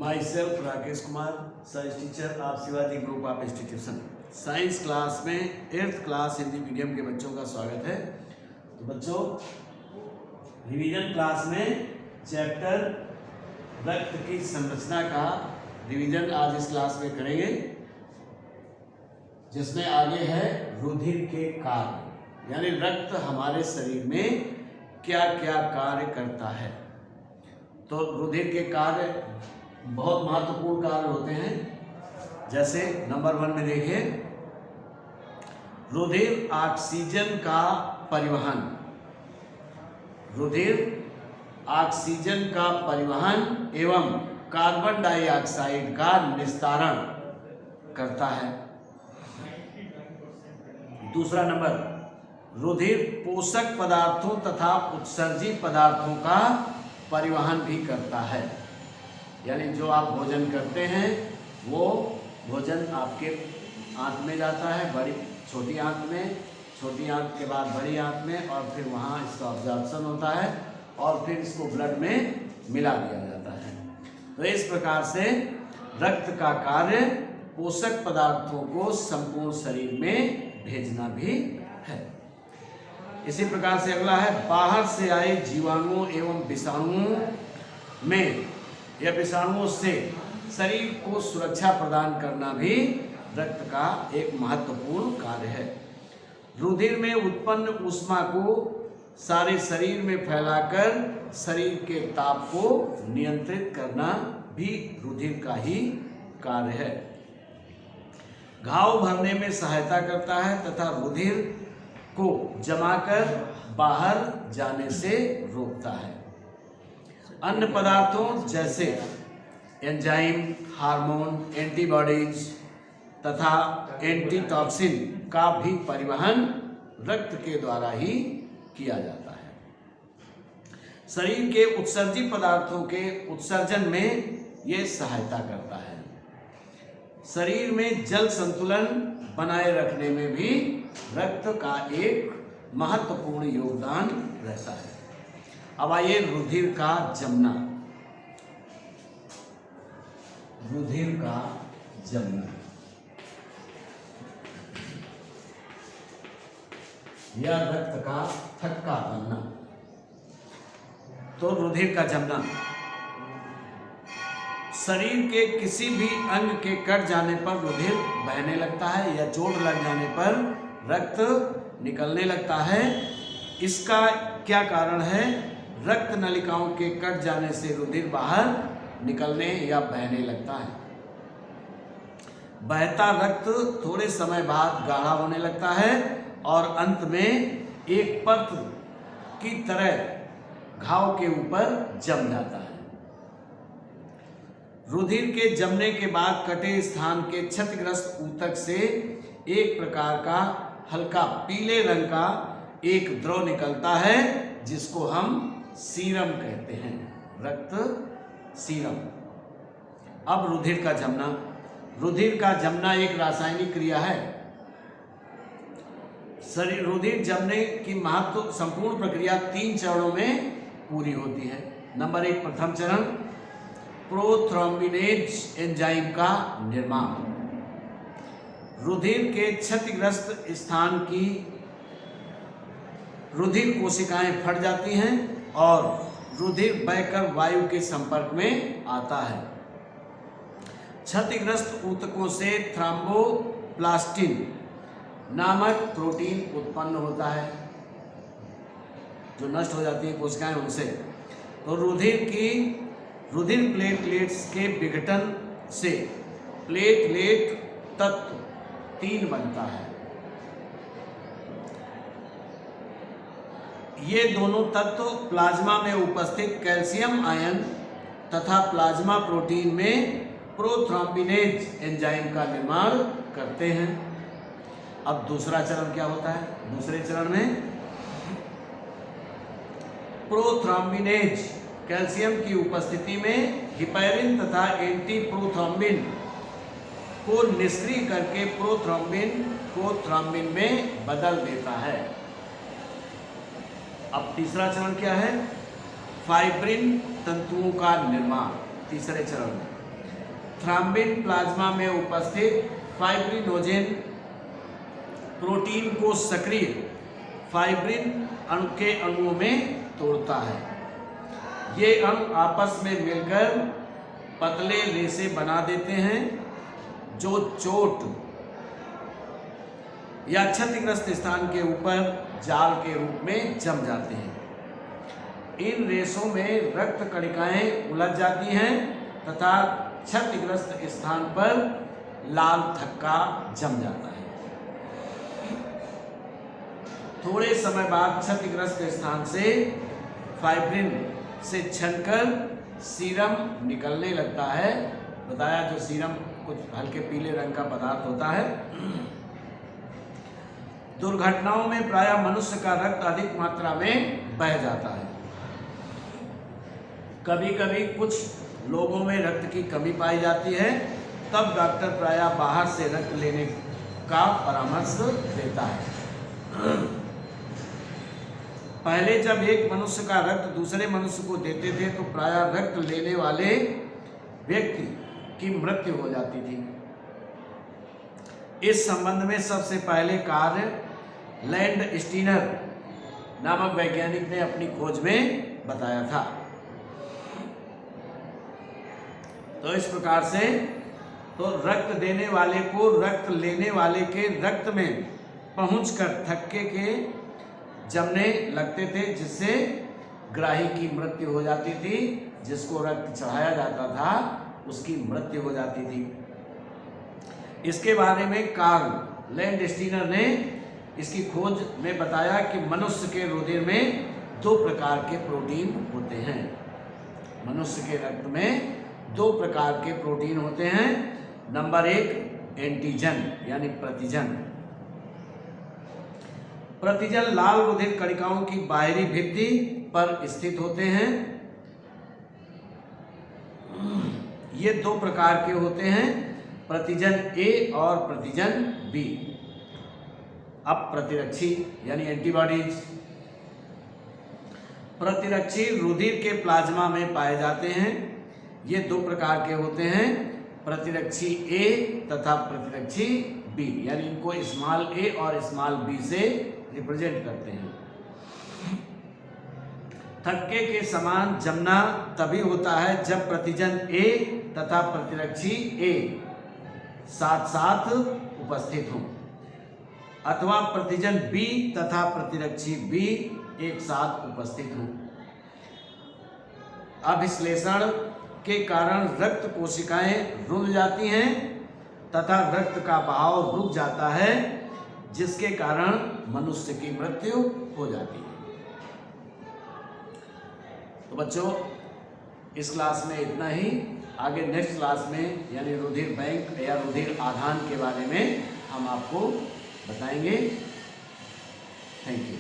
My self Rakesh Kumar, science teacher of Shivaji group of institution. Science class में 8th class Hindi medium के बच्चों का स्वागत है। तो बच्चों, रिवीजन क्लास में चैप्टर रक्त की संरचना का रिवीजन आज इस क्लास में करेंगे, जिसमें आगे है रुधिर के कार्य, यानी रक्त हमारे शरीर में क्या क्या कार्य करता है। तो रुधिर के कार्य बहुत महत्वपूर्ण कार्य होते हैं। जैसे नंबर 1 में देखिए, रुधिर ऑक्सीजन का परिवहन। रुधिर ऑक्सीजन का परिवहन एवं कार्बन डाइऑक्साइड का निस्तारण करता है। दूसरा नंबर, रुधिर पोषक पदार्थों तथा उत्सर्जी पदार्थों का परिवहन भी करता है, यानी जो आप भोजन करते हैं वो भोजन आपके आंत में जाता है, छोटी आंत में, छोटी आंत के बाद बड़ी आंत में, और फिर वहाँ इसका अब्जॉर्प्शन होता है और फिर इसको ब्लड में मिला दिया जाता है। तो इस प्रकार से रक्त का कार्य पोषक पदार्थों को संपूर्ण शरीर में भेजना भी है। इसी प्रकार से अगला है, बाहर से आए जीवाणुओं एवं विषाणुओं में या विषाणुओं से शरीर को सुरक्षा प्रदान करना भी रक्त का एक महत्वपूर्ण कार्य है। रुधिर में उत्पन्न ऊष्मा को सारे शरीर में फैलाकर शरीर के ताप को नियंत्रित करना भी रुधिर का ही कार्य है। घाव भरने में सहायता करता है तथा रुधिर को जमाकर बाहर जाने से रोकता है। अन्य पदार्थों जैसे एंजाइम, हार्मोन, एंटीबॉडीज तथा एंटीटॉक्सिन का भी परिवहन रक्त के द्वारा ही किया जाता है। शरीर के उत्सर्जी पदार्थों के उत्सर्जन में ये सहायता करता है। शरीर में जल संतुलन बनाए रखने में भी रक्त का एक महत्वपूर्ण योगदान रहता है। अब आइए रुधिर का जमना। रुधिर का जमना या रक्त का थक्का बनना। तो रुधिर का जमना शरीर के किसी भी अंग के कट जाने पर रुधिर बहने लगता है या चोट लग जाने पर रक्त निकलने लगता है। इसका क्या कारण है? रक्त नलिकाओं के कट जाने से रुधिर बाहर निकलने या बहने लगता है। बहता रक्त थोड़े समय बाद गाढ़ा होने लगता है और अंत में एक परत की तरह घाव के ऊपर जम जाता है। रुधिर के जमने के बाद कटे स्थान के क्षतिग्रस्त ऊतक से एक प्रकार का हल्का पीले रंग का एक द्रव निकलता है, जिसको हम सीरम कहते हैं, रक्त सीरम। अब रुधिर का जमना। रुधिर का जमना एक रासायनिक क्रिया है। शरीर रुधिर जमने की महत्व संपूर्ण प्रक्रिया 3 चरणों में पूरी होती है। नंबर 1, प्रथम चरण, प्रोथ्रोम्बिनेज एंजाइम का निर्माण। रुधिर के क्षतिग्रस्त स्थान की रुधिर कोशिकाएं फट जाती हैं और रुधिर बहकर वायु के संपर्क में आता है। क्षतिग्रस्त ऊतकों से थ्रोम्बोप्लास्टिन नामक प्रोटीन उत्पन्न होता है, जो नष्ट हो जाती है कोशिकाएं उनसे। तो रुधिर प्लेटलेट्स के विघटन से प्लेटलेट तत्व 3 बनता है। ये दोनों तत्व प्लाज्मा में उपस्थित कैल्शियम आयन तथा प्लाज्मा प्रोटीन में प्रोथ्रोम्बिनेज एंजाइम का निर्माण करते हैं। अब दूसरा चरण क्या होता है? दूसरे चरण में प्रोथ्रोम्बिनेज कैल्शियम की उपस्थिति में हिपैरिन तथा एंटीप्रोथ्रोम्बिन को निष्क्रिय करके प्रोथ्रोम्बिन को थ्रोम्बिन में बदल देता है। अब तीसरा चरण क्या है? फाइब्रिन तंतुओं का निर्माण तीसरे चरण में। थ्रोम्बिन प्लाज्मा में उपस्थित फाइब्रिनोजेन प्रोटीन को सक्रिय फाइब्रिन अणु के अणुओं में तोड़ता है। ये अणु आपस में मिलकर पतले रेशे बना देते हैं जो चोट या क्षतिग्रस्त स्थान के ऊपर जाल के रूप में जम जाते हैं। इन रेशों में रक्त कणिकाएं उलझ जाती हैं तथा क्षतिग्रस्त स्थान पर लाल थक्का जम जाता है। थोड़े समय बाद क्षतिग्रस्त स्थान से फाइब्रिन से छनकर सीरम निकलने लगता है। बताया जो सीरम कुछ हल्के पीले रंग का पदार्थ होता है। दुर्घटनाओं में प्रायः मनुष्य का रक्त अधिक मात्रा में बह जाता है। कभी कभी कुछ लोगों में रक्त की कमी पाई जाती है, तब डॉक्टर प्रायः बाहर से रक्त लेने का परामर्श देता है। पहले जब एक मनुष्य का रक्त दूसरे मनुष्य को देते थे तो प्रायः रक्त लेने वाले व्यक्ति की मृत्यु हो जाती थी। इस संबंध में सबसे पहले कार्य लैंड स्टीनर नामक वैज्ञानिक ने अपनी खोज में बताया था। तो इस प्रकार से तो रक्त देने वाले को रक्त लेने वाले के रक्त में पहुंचकर थक्के के जमने लगते थे, जिससे ग्राही की मृत्यु हो जाती थी। जिसको रक्त चढ़ाया जाता था उसकी मृत्यु हो जाती थी। इसके बारे में कार्ल लैंडस्टीनर ने इसकी खोज में बताया कि मनुष्य के रुधिर में 2 प्रकार के प्रोटीन होते हैं। मनुष्य के रक्त में 2 प्रकार के प्रोटीन होते हैं। नंबर 1 एंटीजन यानी प्रतिजन। प्रतिजन लाल रुधिर कणिकाओं की बाहरी भित्ति पर स्थित होते हैं। ये 2 प्रकार के होते हैं, प्रतिजन ए और प्रतिजन बी। अब प्रतिरक्षी यानी एंटीबॉडीज। प्रतिरक्षी रुधिर के प्लाज्मा में पाए जाते हैं। ये 2 प्रकार के होते हैं, प्रतिरक्षी ए तथा प्रतिरक्षी बी, यानी इनको स्मॉल ए और स्मॉल बी से रिप्रेजेंट करते हैं। थक्के के समान जमना तभी होता है जब प्रतिजन ए तथा प्रतिरक्षी ए साथ साथ उपस्थित हों, अथवा प्रतिजन बी तथा प्रतिरक्षी बी एक साथ उपस्थित हों। अभिश्लेषण के कारण रक्त कोशिकाएं रुंध जाती हैं तथा रक्त का बहाव रुक जाता है, जिसके कारण मनुष्य की मृत्यु हो जाती है। तो बच्चों, इस क्लास में इतना ही। आगे नेक्स्ट क्लास में यानी रुधिर बैंक या रुधिर आधान के बारे में हम आपको बताएंगे। Thank you.